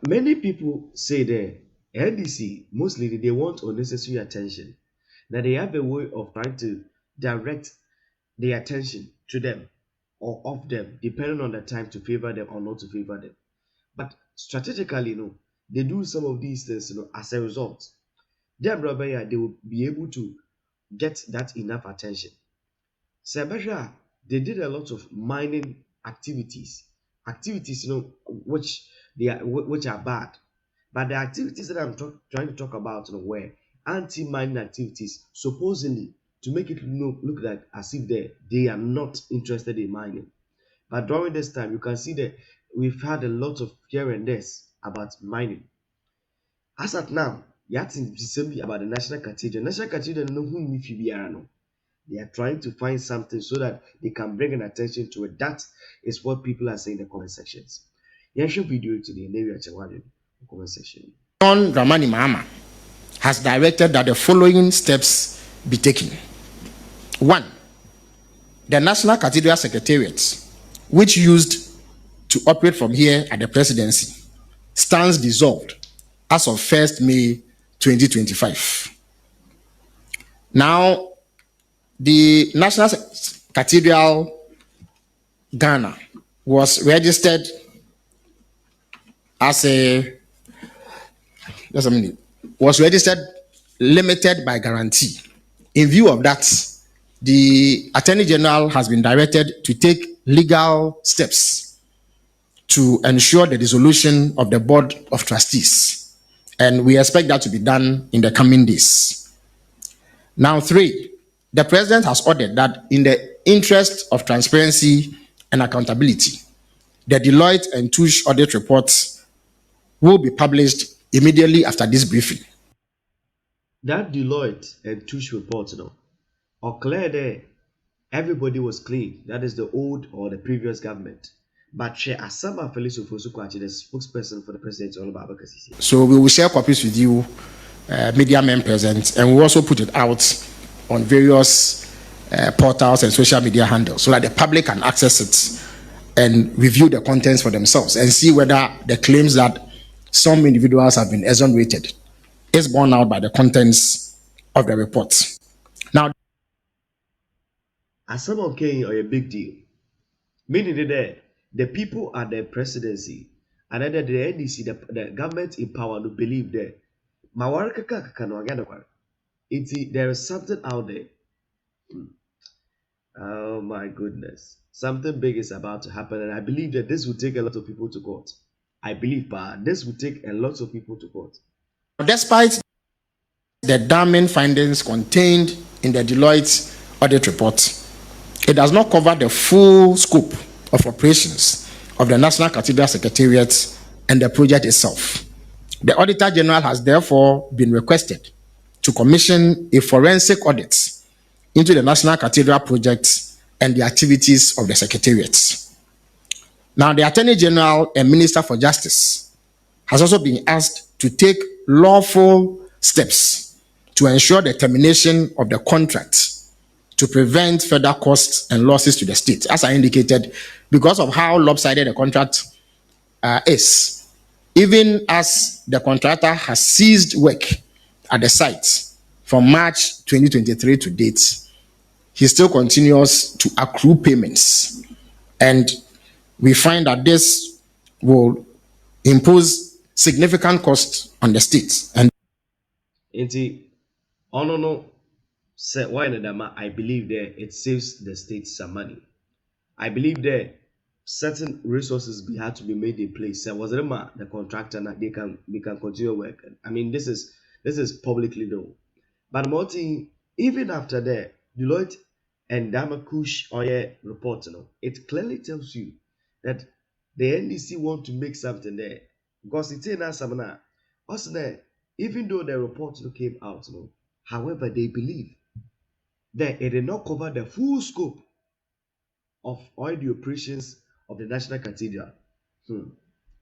Many people say that NDC mostly they want unnecessary attention. That they have a way of trying to direct the attention to them or off them, depending on the time to favor them or not to favor them. But strategically, they do some of these things, as a result. Them rubber, yeah, they will be able to get that enough attention. Sebasha, they did a lot of mining activities, which which are bad. But the activities that I'm trying to talk about, were anti-mining activities, supposedly to make it look like as if they are not interested in mining. But during this time, you can see that we've had a lot of here and there's about mining. As at now, you have to simply about the National Cathedral. National Cathedral, no who if you be no. They are trying to find something so that they can bring an attention to it. That is what people are saying in the comment sections. Yeah, should video today. Maybe I the comment section. John Dramani Mahama has directed that the following steps be taken. 1. The National Cathedral Secretariat, which used to operate from here at the presidency, stands dissolved as of 1st May 2025. Now, the National Cathedral Ghana was registered as limited by guarantee. In view of that, the Attorney General has been directed to take legal steps to ensure the dissolution of the Board of Trustees. And we expect that to be done in the coming days. Now, 3, the President has ordered that in the interest of transparency and accountability, the Deloitte and Touche audit reports will be published immediately after this briefing. That Deloitte and Touche report, or clear there, everybody was clean. That is the old or the previous government. But Asama Felix Ofosu, the spokesperson for the president, all about Bakasisi. So we will share copies with you, media men present, and we will also put it out on various portals and social media handles so that the public can access it and review the contents for themselves and see whether the claims that some individuals have been exonerated is borne out by the contents of the report. Now, as someone came or a big deal, meaning that the people at the presidency and then the NDC, the government in power, to believe that there is something out there. Oh my goodness, something big is about to happen, and I believe that this will take a lot of people to court. I believe, this will take a lot of people to court. Despite the damning findings contained in the Deloitte audit report, it does not cover the full scope of operations of the National Cathedral Secretariat and the project itself. The Auditor General has therefore been requested to commission a forensic audit into the National Cathedral project and the activities of the Secretariat. Now, the Attorney General and Minister for Justice has also been asked to take lawful steps to ensure the termination of the contract to prevent further costs and losses to the state. As I indicated, because of how lopsided the contract is, even as the contractor has ceased work at the site from March 2023 to date, he still continues to accrue payments. And we find that this will impose significant costs on the state. And I believe that it saves the state some money. I believe that certain resources had to be made in place. The contractor they can continue work. I mean, this is publicly known. But more thing, even after that, Deloitte and Damakush Oye report, it clearly tells you that the NDC want to make something there. Because it's in Asamana. Also there, even though the report came out, however, they believe that it did not cover the full scope of all the operations of the National Cathedral.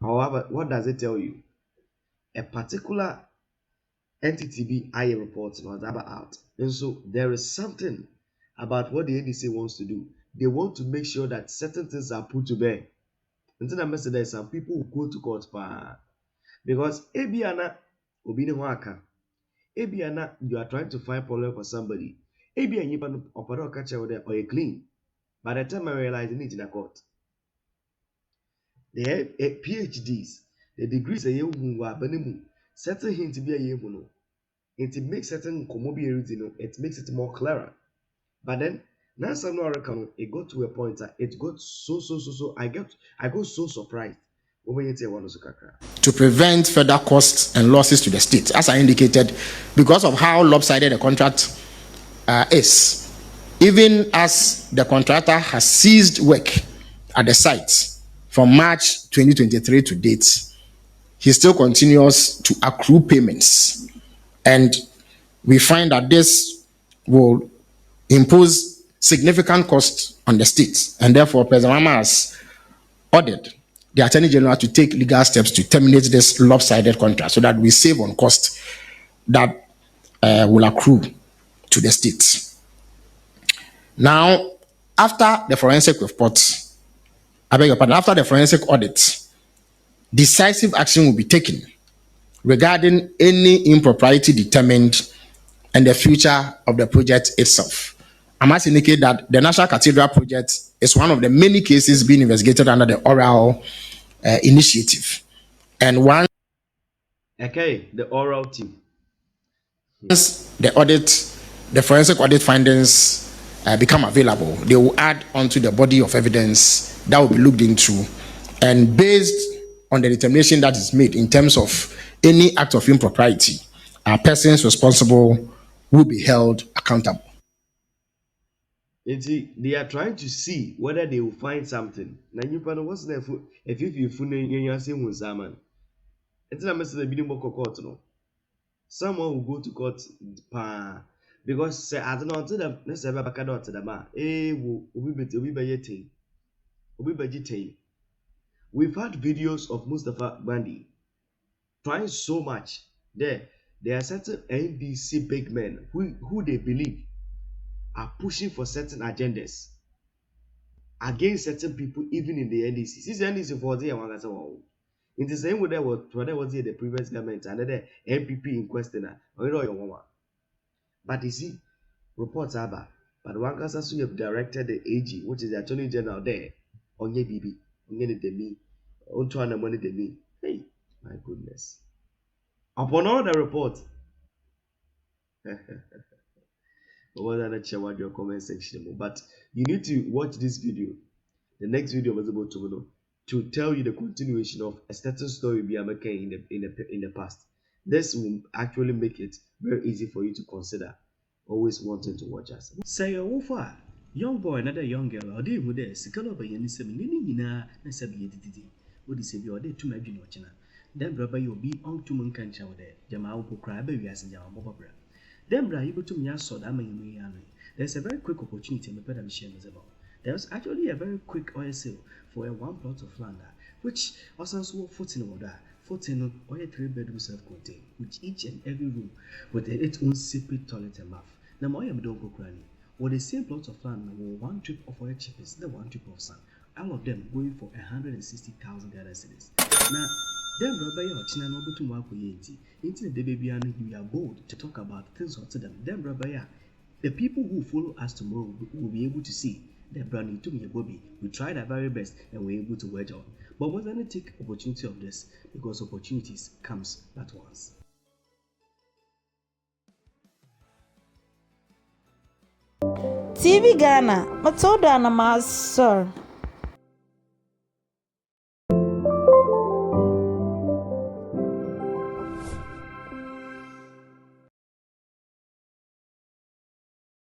However, what does it tell you? A particular entity be I report was out. And so there is something about what the NDC wants to do. They want to make sure that certain things are put to bear. And then I must say there's some people who go to court Because ebiana obi ne ho aka. Ebiana you are trying to find problem for somebody. Ebia nyipa no opado ka che wo or clean. By the time I realize it in a court. They have PhDs, the degrees a year who are benimu. Certain hint to be a year no. It makes certain comorbidity, it makes it more clearer. But then now some no it got to a point that it got so I got so surprised when you say one to prevent further costs and losses to the state. As I indicated, because of how lopsided the contract is, even as the contractor has ceased work at the site from March 2023 to date, he still continues to accrue payments. And we find that this will impose significant costs on the state. And therefore, President Mahama has ordered the Attorney General to take legal steps to terminate this lopsided contract so that we save on cost that will accrue to the state. Now, after the forensic report, I beg your pardon, after the forensic audit, decisive action will be taken regarding any impropriety determined and the future of the project itself. I must indicate that the National Cathedral project is one of the many cases being investigated under the overhaul initiative. And once the oral team. The forensic audit findings become available, they will add onto the body of evidence that will be looked into. And based on the determination that is made in terms of any act of impropriety, persons responsible will be held accountable. They are trying to see whether they will find something. Now you know what's the if you you say man. It's not messing the bidding court no. Someone will go to court because say I don't know until the let's say back to the man. We've had videos of Mustafa Bandi trying so much. There are certain NDC big men who they believe are pushing for certain agendas against certain people, even in the NDC. Since the NDC for the one in the same way that was the previous government and the MPP in question, but you see, reports are bad. But one can also have directed the AG, which is the Attorney General there, on your BB, on your demi, on to the money demi. Hey, my goodness. Upon all the reports, what are your comment section? But you need to watch this video. The next video was about to tell you the continuation of a certain story we are making in the past. This will actually make it very easy for you to consider always wanting to watch us. Say a young boy, another young girl, or they would there, Sikalo by any seminina, and Sabi did. Would he say you are there to my China? Then brother you'll be on to Munkan Chow there, Jamal will cry baby as in Yamabra. Then bra able to me saw that may there's a very quick opportunity in the pedal machine as well. There was actually a very quick oil sale for a one plot of land, which also saw 14 order, 14 or 3-bedroom self-contained, with each and every room with its own separate toilet and bath. Now, my don't granny, or the same plot of land were one trip of oil cheapest, the one trip of sun, all of them going for 160,000 Ghana cedis. Now, then Rabbi China no go to Marco Yenti, into the baby and we are bold to talk about things to them. Then Rabbi, the people who follow us tomorrow will be able to see that brand to me, Bobby. We tried our very best and we're able to wedge on. But we're going to take opportunity of this because opportunities comes at once. Tvghana, Matilda and Sir.